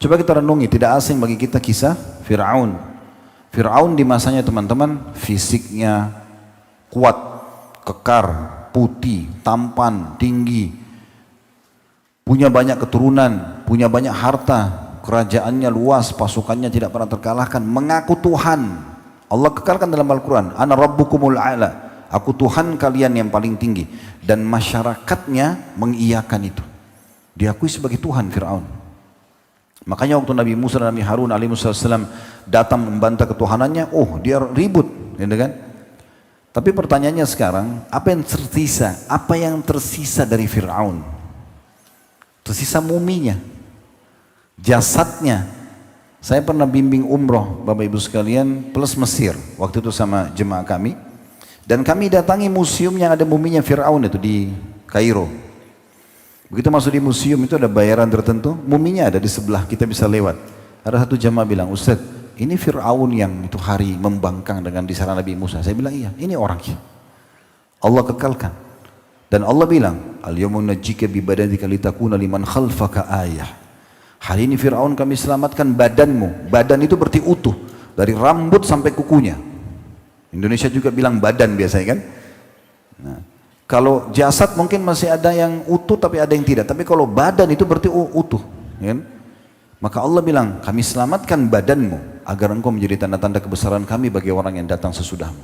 Coba kita renungi, tidak asing bagi kita kisah Fir'aun. Fir'aun di masanya teman-teman, fisiknya kuat, kekar, putih, tampan, tinggi, punya banyak keturunan, punya banyak harta, kerajaannya luas, pasukannya tidak pernah terkalahkan, mengaku Tuhan. Allah kekalkan dalam Al-Quran, Ana Rabbukumul A'la, aku Tuhan kalian yang paling tinggi. Dan masyarakatnya mengiyakan itu, diakui sebagai Tuhan Fir'aun. Makanya waktu Nabi Musa dan Nabi Harun alaihissalam datang membantah ketuhanannya, oh dia ribut, gitu kan? Tapi pertanyaannya sekarang, apa yang tersisa? Apa yang tersisa dari Fir'aun? Tersisa muminya, jasadnya. Saya pernah bimbing umroh Bapak Ibu sekalian plus Mesir waktu itu sama jemaah kami, dan kami datangi museum yang ada muminya Fir'aun itu di Kairo. Begitu masuk di museum itu ada bayaran tertentu, muminya ada di sebelah, kita bisa lewat. Ada satu jemaah bilang, Ustaz, ini Fir'aun yang itu hari membangkang dengan disana Nabi Musa. Saya bilang iya, ini orangnya. Allah kekalkan. Dan Allah bilang, Al-yawma nunajjika bi badanika litakuna liman khalfaka ayah. Hari ini Fir'aun kami selamatkan badanmu. Badan itu berarti utuh, dari rambut sampai kukunya. Indonesia juga bilang badan biasanya kan. Nah, kalau jasad mungkin masih ada yang utuh tapi ada yang tidak. Tapi kalau badan itu berarti utuh. Kan? Maka Allah bilang, kami selamatkan badanmu agar engkau menjadi tanda-tanda kebesaran kami bagi orang yang datang sesudahmu.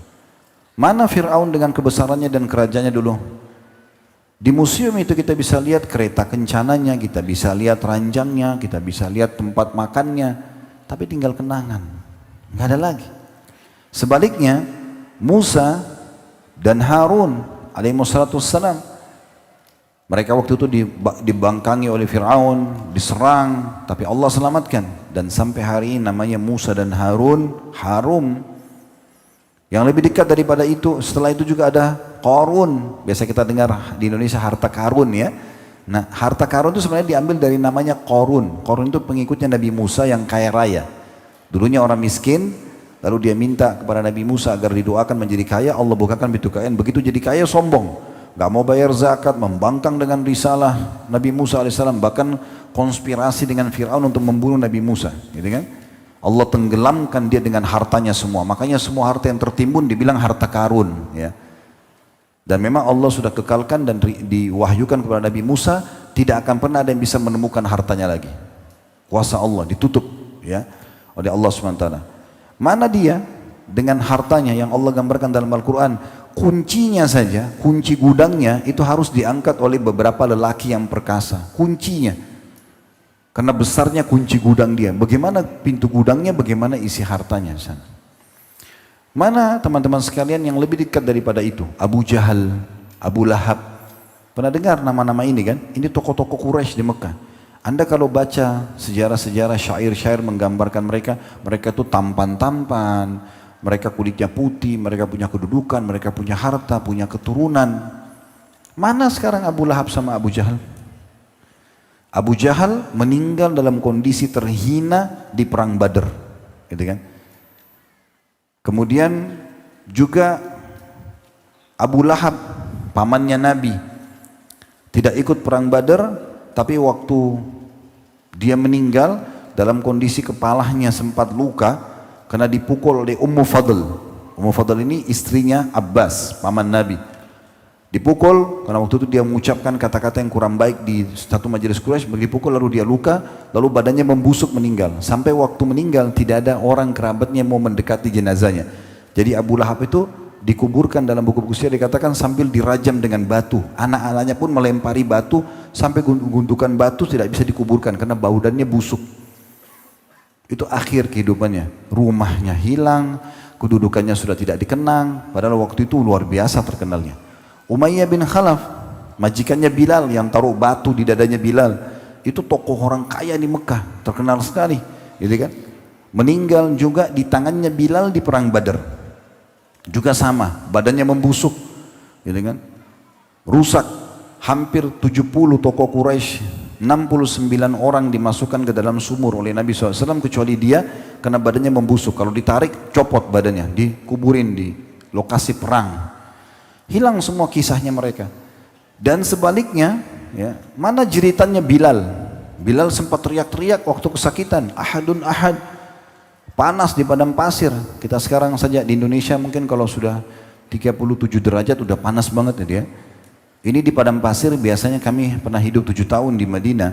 Mana Fir'aun dengan kebesarannya dan kerajaannya dulu? Di museum itu kita bisa lihat kereta kencananya, kita bisa lihat ranjangnya, kita bisa lihat tempat makannya. Tapi tinggal kenangan. Nggak ada lagi. Sebaliknya, Musa dan Harun alaihissalam, mereka waktu itu dibangkangi oleh Fir'aun, diserang, tapi Allah selamatkan. Dan sampai hari ini namanya Musa dan Harun harum. Yang lebih dekat daripada itu, setelah itu juga ada Qarun. Biasa kita dengar di Indonesia harta karun ya. Nah, harta karun itu sebenarnya diambil dari namanya Qarun. Qarun itu pengikutnya Nabi Musa yang kaya raya. Dulunya orang miskin, lalu dia minta kepada Nabi Musa agar didoakan menjadi kaya, Allah bukakan pintu kekayaan. Begitu jadi kaya sombong, gak mau bayar zakat, membangkang dengan risalah Nabi Musa alaihissalam, bahkan konspirasi dengan Fir'aun untuk membunuh Nabi Musa, gitu kan? Allah tenggelamkan dia dengan hartanya semua. Makanya semua harta yang tertimbun dibilang harta karun, ya. Dan memang Allah sudah kekalkan dan diwahyukan kepada Nabi Musa, tidak akan pernah ada yang bisa menemukan hartanya lagi. Kuasa Allah ditutup, ya, oleh Allah SWT. Mana dia dengan hartanya yang Allah gambarkan dalam Al-Quran, kuncinya saja, kunci gudangnya itu harus diangkat oleh beberapa lelaki yang perkasa, kuncinya. Karena besarnya kunci gudang dia, bagaimana pintu gudangnya, bagaimana isi hartanya di sana. Mana teman-teman sekalian yang lebih dekat daripada itu? Abu Jahal, Abu Lahab. Pernah dengar nama-nama ini kan? Ini tokoh-tokoh Quraisy di Mekah. Anda kalau baca sejarah-sejarah, syair-syair menggambarkan mereka, mereka itu tampan-tampan, mereka kulitnya putih, mereka punya kedudukan, mereka punya harta, punya keturunan. Mana sekarang Abu Lahab sama Abu Jahal? Abu Jahal meninggal dalam kondisi terhina di perang Badar, gitu kan? Kemudian juga Abu Lahab, pamannya Nabi, tidak ikut perang Badar, tapi waktu dia meninggal dalam kondisi kepalanya sempat luka karena dipukul oleh Ummu Fadl. Ummu Fadl ini istrinya Abbas, paman Nabi. Dipukul karena waktu itu dia mengucapkan kata-kata yang kurang baik di satu majelis Quraisy, dipukul lalu dia luka, lalu badannya membusuk meninggal. Sampai waktu meninggal tidak ada orang kerabatnya mau mendekati jenazahnya. Jadi Abu Lahab itu dikuburkan dalam buku-buku sejarah dikatakan sambil dirajam dengan batu. Anak-anaknya pun melempari batu sampai gundukan batu tidak bisa dikuburkan karena badannya busuk. Itu akhir kehidupannya. Rumahnya hilang, kedudukannya sudah tidak dikenang, padahal waktu itu luar biasa terkenalnya. Umayyah bin Khalaf, majikannya Bilal yang taruh batu di dadanya Bilal, itu tokoh orang kaya di Mekah, terkenal sekali, gitu kan? Meninggal juga di tangannya Bilal di perang Badar, juga sama, badannya membusuk, gitu kan? Rusak, hampir 70 tokoh Quraisy, 69 orang dimasukkan ke dalam sumur oleh Nabi SAW kecuali dia karena badannya membusuk. Kalau ditarik copot badannya, dikuburin di lokasi perang. Hilang semua kisahnya mereka. Dan sebaliknya, ya, mana jeritannya Bilal? Bilal sempat teriak-teriak waktu kesakitan, ahadun ahad. Panas di padang pasir. Kita sekarang saja di Indonesia mungkin kalau sudah 37 derajat udah panas banget ya dia. Ini di padang pasir biasanya kami pernah hidup 7 tahun di Madinah.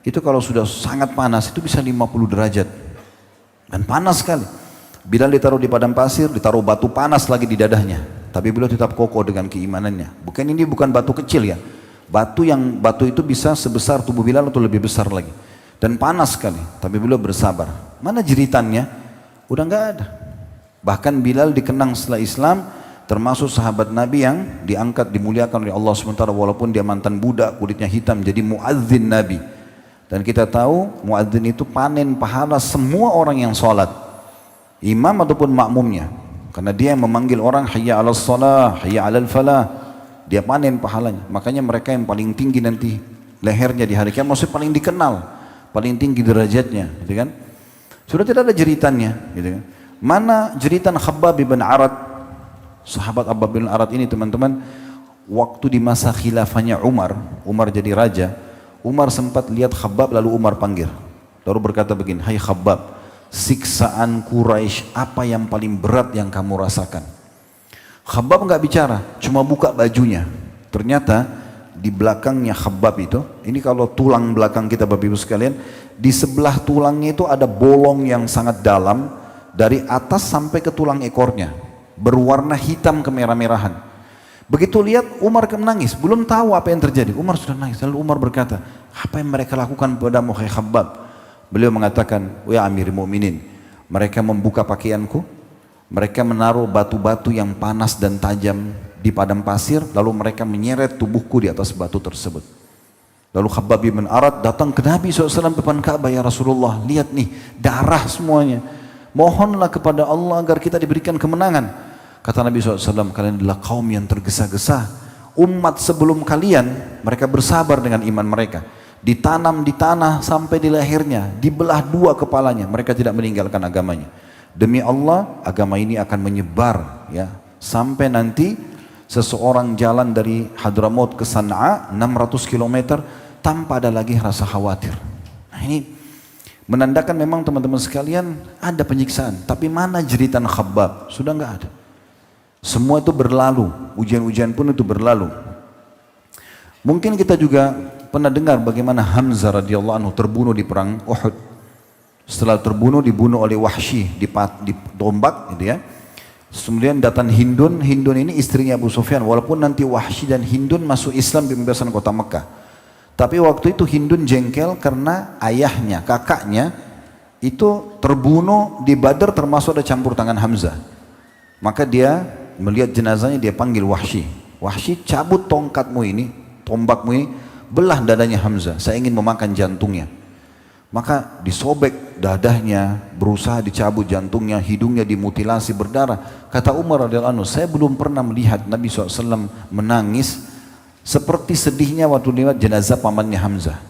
Itu kalau sudah sangat panas itu bisa 50 derajat. Dan panas sekali. Bilal ditaruh di padang pasir, ditaruh batu panas lagi di dadahnya. Tapi beliau tetap kokoh dengan keimanannya. Ini bukan batu kecil ya. Batu itu bisa sebesar tubuh Bilal atau lebih besar lagi. Dan panas sekali. Tapi beliau bersabar. Mana jeritannya? Udah nggak ada. Bahkan Bilal dikenang setelah Islam termasuk sahabat Nabi yang diangkat dimuliakan oleh Allah SWT walaupun dia mantan budak kulitnya hitam jadi muadzin Nabi. Dan kita tahu muadzin itu panen pahala semua orang yang sholat, imam ataupun makmumnya, karena dia yang memanggil orang hayya 'alas shalah, hayya 'alal falah, dia panen pahalanya. Makanya mereka yang paling tinggi nanti lehernya di hari kiamat maksudnya paling dikenal, paling tinggi derajatnya, gitu kan? Sudah tidak ada jeritannya, gitu kan? Mana jeritan Khabbab bin Arad? Sahabat Khabbab bin Arad ini teman-teman, waktu di masa khilafahnya Umar jadi raja, Umar sempat lihat Khabbab lalu Umar panggil. Lalu berkata begini, hai Khabbab, siksaan Quraisy apa yang paling berat yang kamu rasakan? Khabbab nggak bicara, cuma buka bajunya. Ternyata di belakangnya Khabbab itu, ini kalau tulang belakang kita Bapak Ibu sekalian, di sebelah tulangnya itu ada bolong yang sangat dalam dari atas sampai ke tulang ekornya. Berwarna hitam kemerah-merahan. Begitu lihat Umar menangis, belum tahu apa yang terjadi. Umar sudah nangis. Lalu Umar berkata, apa yang mereka lakukan padamu hai Khabbab? Beliau mengatakan, ya Amirul Mukminin, mereka membuka pakaianku, mereka menaruh batu-batu yang panas dan tajam di padang pasir, lalu mereka menyeret tubuhku di atas batu tersebut. Lalu Khabbab bin Arad datang ke Nabi SAW depan Ka'bah, ya Rasulullah, lihat nih darah semuanya. Mohonlah kepada Allah agar kita diberikan kemenangan. Kata Nabi SAW, kalian adalah kaum yang tergesa-gesa. Umat sebelum kalian, mereka bersabar dengan iman mereka. Ditanam di tanah sampai di lehernya, dibelah dua kepalanya. Mereka tidak meninggalkan agamanya. Demi Allah, agama ini akan menyebar, ya, sampai nanti seseorang jalan dari Hadramaut ke Sana'a 600 km tanpa ada lagi rasa khawatir. Nah ini menandakan memang teman-teman sekalian ada penyiksaan. Tapi mana jeritan Khabbab? Sudah nggak ada. Semua itu berlalu, ujian-ujian pun itu berlalu. Mungkin kita juga pernah dengar bagaimana Hamzah radhiyallahu anhu terbunuh di perang Uhud. Setelah terbunuh dibunuh oleh Wahsy di tombak, gitu ya. Kemudian datang Hindun ini istrinya Abu Sufyan. Walaupun nanti Wahsy dan Hindun masuk Islam di pembebasan kota Mekah. Tapi waktu itu Hindun jengkel karena ayahnya, kakaknya itu terbunuh di Badar termasuk ada campur tangan Hamzah. Maka dia melihat jenazahnya, dia panggil Wahsy. Wahsy, cabut tongkatmu ini, tombakmu ini, belah dadanya Hamzah, saya ingin memakan jantungnya. Maka disobek dadahnya, berusaha dicabut jantungnya, hidungnya dimutilasi berdarah. Kata Umar radhiyallahu anhu, saya belum pernah melihat Nabi SAW menangis seperti sedihnya waktu lewat jenazah pamannya Hamzah.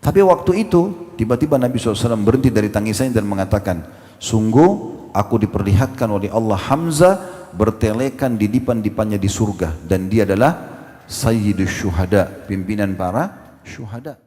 Tapi waktu itu tiba-tiba Nabi SAW berhenti dari tangisannya dan mengatakan, sungguh aku diperlihatkan oleh Allah Hamzah bertelekan di dipan-dipannya di surga, dan dia adalah Sayyidus Syuhada, pimpinan para syuhada.